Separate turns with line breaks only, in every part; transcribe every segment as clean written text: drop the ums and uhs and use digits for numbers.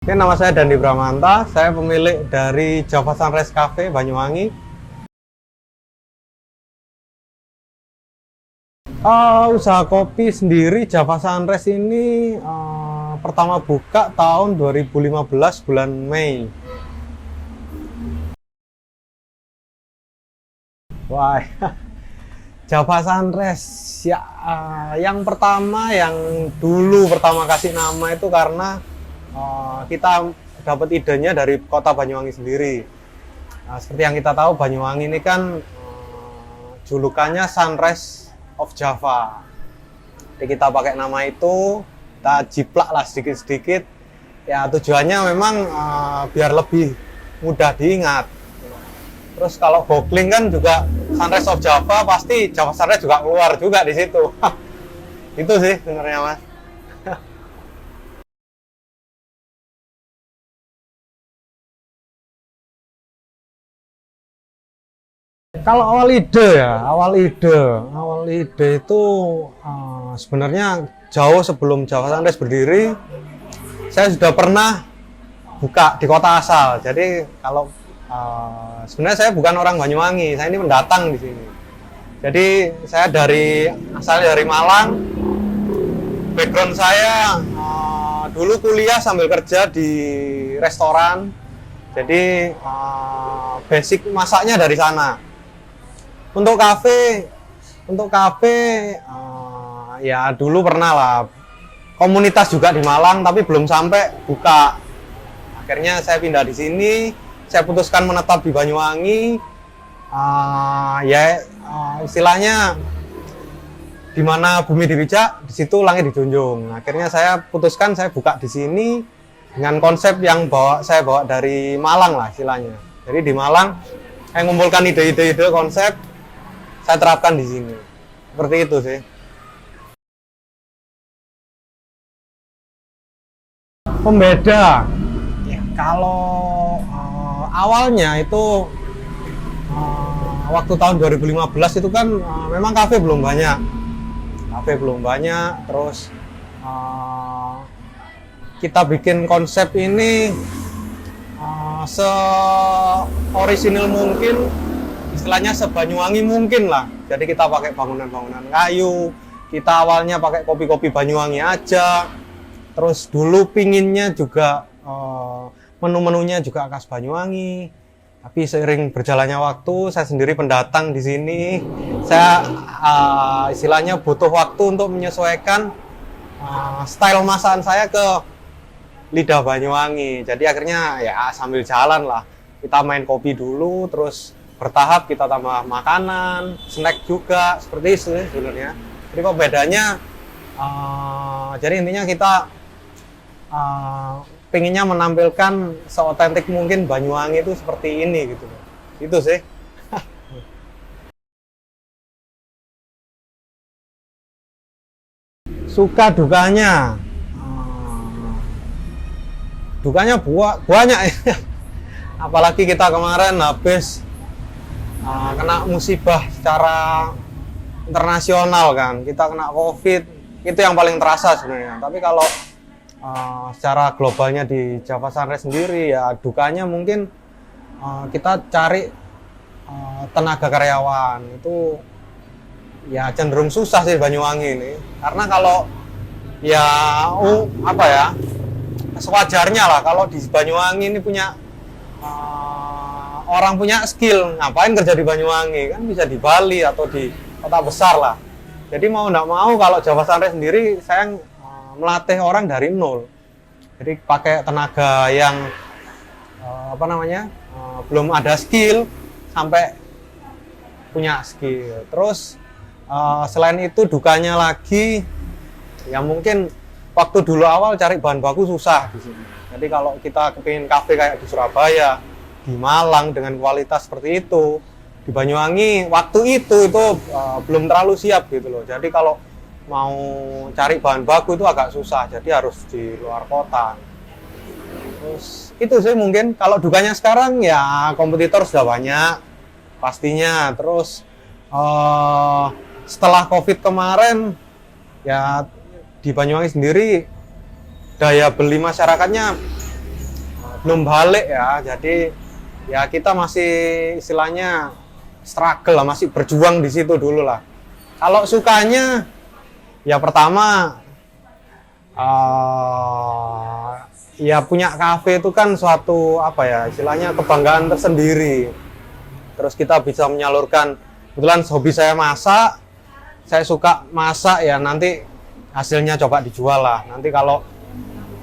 Oke, nama saya Dandi Bramanta, saya pemilik dari Java Sunrise Cafe Banyuwangi. Usaha kopi sendiri Java Sunrise ini pertama buka tahun 2015 bulan Mei. Wah, Java Sunrise ya, yang pertama, yang dulu pertama kasih nama itu karena kita dapat idenya dari kota Banyuwangi sendiri. Seperti yang kita tahu, Banyuwangi ini kan julukannya Sunrise of Java. Jadi kita pakai nama itu, kita jiplak lah sedikit-sedikit. Ya tujuannya memang biar lebih mudah diingat. Terus kalau googling kan juga Sunrise of Java, pasti Java Sunrise juga keluar juga di situ. Itu sih sebenarnya, Mas. Kalau awal ide itu sebenarnya jauh sebelum Java Sunrise berdiri, saya sudah pernah buka di kota asal. Jadi kalau sebenarnya saya bukan orang Banyuwangi, saya ini pendatang di sini. Jadi saya asalnya dari Malang. Background saya dulu kuliah sambil kerja di restoran. Jadi basic masaknya dari sana. Untuk kafe ya dulu pernah lah. Komunitas juga di Malang, tapi belum sampai buka. Akhirnya saya pindah di sini. Saya putuskan menetap di Banyuwangi. Istilahnya di mana bumi dipijak, di situ langit dijunjung. Akhirnya saya putuskan saya buka di sini dengan konsep yang saya bawa dari Malang lah istilahnya. Jadi di Malang saya mengumpulkan ide-ide konsep, saya terapkan di sini. Seperti itu sih. Pembeda, ya, kalau awalnya itu waktu tahun 2015 itu kan memang kafe belum banyak. Terus kita bikin konsep ini se-orisinil mungkin, istilahnya sebanyuwangi mungkin lah. Jadi kita pakai bangunan-bangunan kayu, kita awalnya pakai kopi-kopi Banyuwangi aja. Terus dulu pinginnya juga menu-menunya juga khas Banyuwangi. Tapi seiring berjalannya waktu, saya sendiri pendatang di sini. Saya istilahnya butuh waktu untuk menyesuaikan style masakan saya ke lidah Banyuwangi. Jadi akhirnya ya sambil jalan lah. Kita main kopi dulu, terus bertahap kita tambah makanan, snack juga, seperti itu sebenarnya. Jadi pembedanya, jadi intinya kita pengennya menampilkan seotentik mungkin Banyuwangi itu seperti ini gitu. Itu sih. Suka dukanya, banyak ya. Apalagi kita kemarin habis kena musibah secara internasional kan. Kita kena COVID, itu yang paling terasa sebenarnya. Tapi kalau secara globalnya di Java Sunrise sendiri ya dukanya mungkin kita cari tenaga karyawan itu ya cenderung susah sih Banyuwangi ini, karena kalau ya sewajarnya lah kalau di Banyuwangi ini punya orang punya skill, ngapain kerja di Banyuwangi, kan bisa di Bali atau di kota besar lah. Jadi mau nggak mau kalau Java Sunrise sendiri saya melatih orang dari nol. Jadi pakai tenaga yang belum ada skill sampai punya skill. Terus selain itu dukanya lagi ya mungkin waktu dulu awal cari bahan baku susah di sini. Jadi kalau kita kepingin kafe kayak di Surabaya, di Malang dengan kualitas seperti itu, di Banyuwangi waktu itu belum terlalu siap gitu loh. Jadi kalau mau cari bahan baku itu agak susah, jadi harus di luar kota. Terus itu sih mungkin. Kalau dukanya sekarang ya kompetitor sudah banyak pastinya. Terus setelah COVID kemarin ya di Banyuwangi sendiri daya beli masyarakatnya belum balik ya. Jadi ya kita masih istilahnya struggle lah, masih berjuang di situ dulu lah. Kalau sukanya ya pertama ya punya kafe itu kan suatu apa ya istilahnya kebanggaan tersendiri. Terus kita bisa menyalurkan, kebetulan hobi saya masak, saya suka masak ya, nanti hasilnya coba dijual lah. Nanti kalau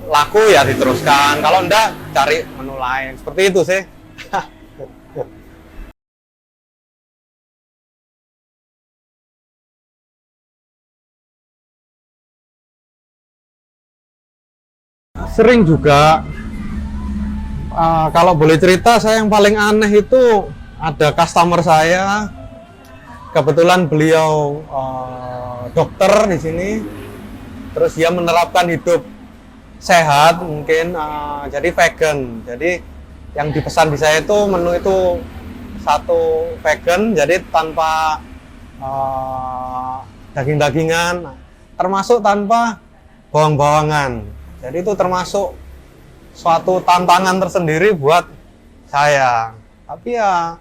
laku ya diteruskan, kalau enggak cari menu lain, seperti itu sih. Sering juga. Kalau boleh cerita, saya yang paling aneh itu ada customer saya, kebetulan beliau dokter di sini, terus dia menerapkan hidup sehat mungkin, jadi vegan. Jadi yang dipesan di saya itu menu itu satu vegan, jadi tanpa daging-dagingan, termasuk tanpa bawang-bawangan. Jadi itu termasuk suatu tantangan tersendiri buat saya. Tapi ya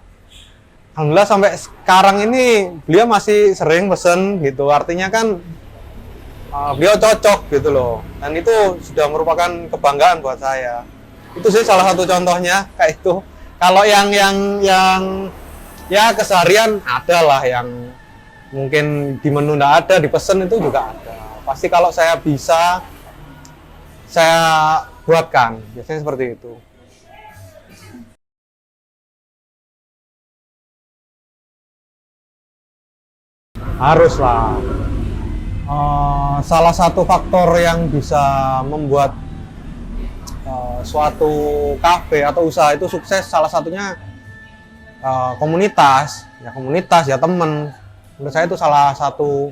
alhamdulillah sampai sekarang ini beliau masih sering pesen gitu. Artinya kan beliau cocok gitu loh. Dan itu sudah merupakan kebanggaan buat saya. Itu sih salah satu contohnya kayak itu. Kalau yang ya keseharian ada lah yang mungkin di menu nggak ada, dipesen itu juga ada. Pasti kalau saya bisa, saya buatkan, biasanya seperti itu. Haruslah. Salah satu faktor yang bisa membuat suatu kafe atau usaha itu sukses, salah satunya komunitas ya temen. Menurut saya itu salah satu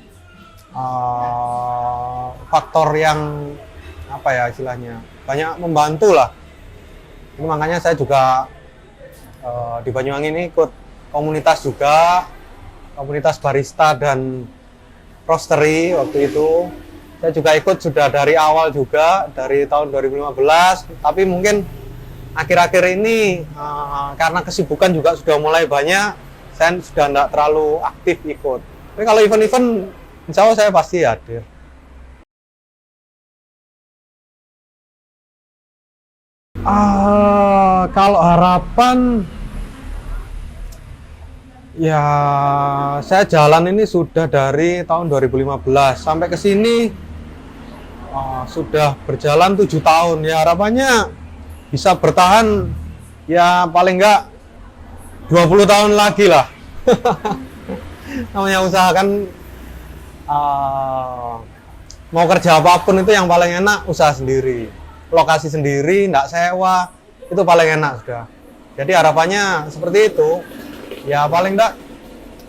faktor yang apa ya istilahnya banyak membantu lah. Ini makanya saya juga di Banyuwangi ini ikut komunitas juga, komunitas barista dan roastery waktu itu. Saya juga ikut sudah dari awal juga, dari tahun 2015, tapi mungkin akhir-akhir ini karena kesibukan juga sudah mulai banyak, saya sudah tidak terlalu aktif ikut. Tapi kalau event-event, insya Allah saya pasti hadir. Kalau harapan, ya saya jalan ini sudah dari tahun 2015 sampai ke sini sudah berjalan 7 tahun. Ya harapannya bisa bertahan ya paling enggak 20 tahun lagi lah. Namanya usaha kan mau kerja apapun itu yang paling enak usaha sendiri. Lokasi sendiri, enggak sewa, itu paling enak sudah. Jadi harapannya seperti itu. Ya paling enggak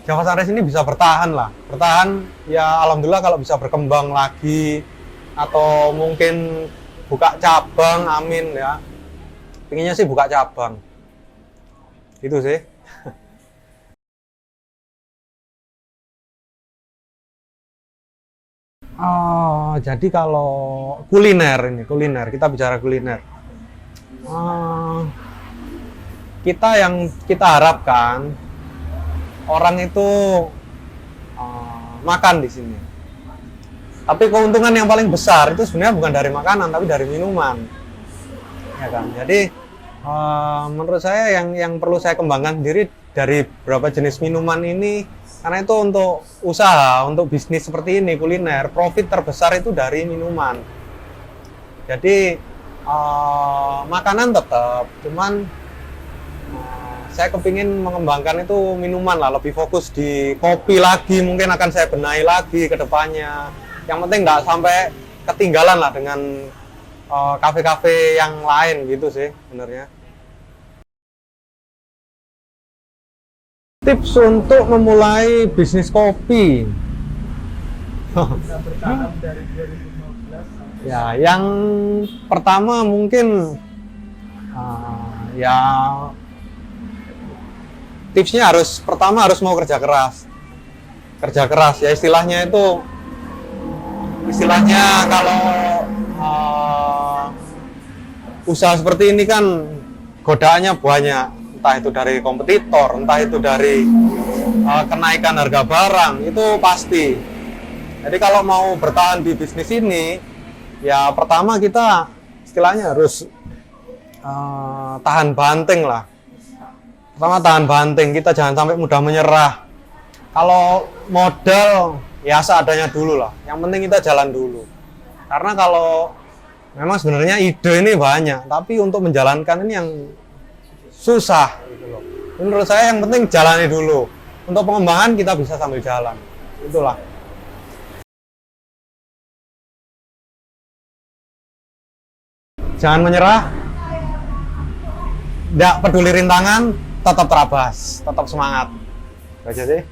Java Sunrise ini bisa bertahan lah. Bertahan ya alhamdulillah kalau bisa berkembang lagi atau mungkin buka cabang, amin ya. Pinginnya sih buka cabang. Itu sih. Jadi kalau kuliner kita bicara kuliner. Kita harapkan orang itu makan di sini. Tapi keuntungan yang paling besar itu sebenarnya bukan dari makanan, tapi dari minuman, ya kan. Jadi menurut saya yang perlu saya kembangkan sendiri dari beberapa jenis minuman ini, karena itu untuk usaha, untuk bisnis seperti ini kuliner, profit terbesar itu dari minuman. Jadi makanan tetap, cuman saya kepingin mengembangkan itu minuman lah, lebih fokus di kopi lagi, mungkin akan saya benahi lagi ke depannya. Yang penting nggak sampai ketinggalan lah dengan kafe-kafe yang lain gitu sih sebenarnya. Tips untuk memulai bisnis kopi. Ya, yang pertama mungkin ya tipsnya pertama harus mau kerja keras ya, istilahnya kalau usaha seperti ini kan godaannya banyak, entah itu dari kompetitor, entah itu dari kenaikan harga barang, itu pasti. Jadi kalau mau bertahan di bisnis ini, ya pertama kita istilahnya harus tahan banting lah. Pertama tahan banting, kita jangan sampai mudah menyerah. Kalau modal ya seadanya dulu lah, yang penting kita jalan dulu. Karena kalau memang sebenarnya ide ini banyak, tapi untuk menjalankan ini yang susah gitu loh. Menurut saya yang penting jalani dulu. Untuk pengembangan kita bisa sambil jalan. Itulah. Jangan menyerah. Tidak peduli rintangan, tetap terabas, tetap semangat. Baca sih.